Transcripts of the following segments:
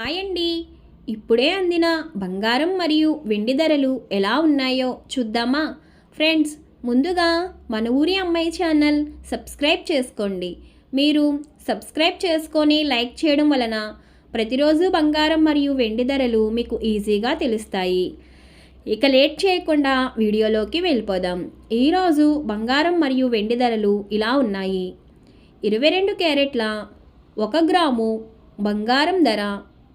Hi అండి. ఇప్పుడే అందిన బంగారం మరియు వెండి ధరలు ఎలా ఉన్నాయో చూద్దామా? ఫ్రెండ్స్, ముందుగా మన ఊరి అమ్మాయి ఛానల్ సబ్స్క్రైబ్ చేసుకోండి. మీరు సబ్స్క్రైబ్ చేసుకొని లైక్ చేయడం వలన ప్రతిరోజు బంగారం మరియు వెండి ధరలు మీకు ఈజీగా తెలుస్తాయి. ఇక లేట్ చేయకుండా వీడియోలోకి వెళ్ళిపోదాం. ఈరోజు బంగారం మరియు వెండి ధరలు ఇలా ఉన్నాయి. 22 క్యారెట్ల 1 గ్రాము బంగారం ధర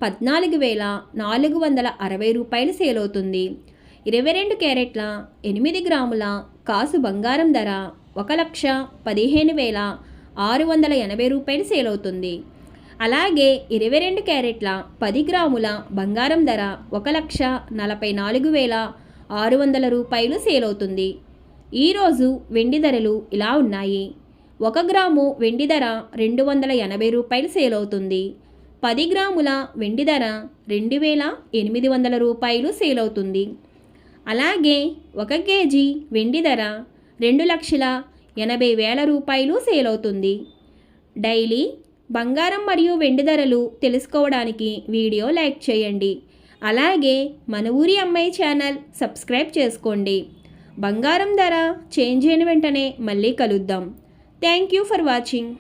14,460 రూపాయలు సేల్ అవుతుంది. 22 క్యారెట్ల 8 గ్రాముల కాసు బంగారం ధర 1,15,680 రూపాయలు సేల్ అవుతుంది. అలాగే 22 క్యారెట్ల 10 గ్రాముల బంగారం ధర 1,44,600 రూపాయలు సేల్ అవుతుంది. ఈరోజు వెండి ధరలు ఇలా ఉన్నాయి. 1 గ్రాము వెండి ధర 280 రూపాయలు సేల్ అవుతుంది. 10 గ్రాముల వెండి ధర 2,800 రూపాయలు సేల్ అవుతుంది. అలాగే 1 కేజీ వెండి ధర 2,80,000 రూపాయలు సేల్ అవుతుంది. డైలీ బంగారం మరియు వెండి ధరలు తెలుసుకోవడానికి వీడియో లైక్ చేయండి. అలాగే మన ఊరి అమ్మాయి ఛానల్ సబ్స్క్రైబ్ చేసుకోండి. బంగారం ధర చేంజ్ అయిన వెంటనే మళ్ళీ కలుద్దాం. Thank you for watching.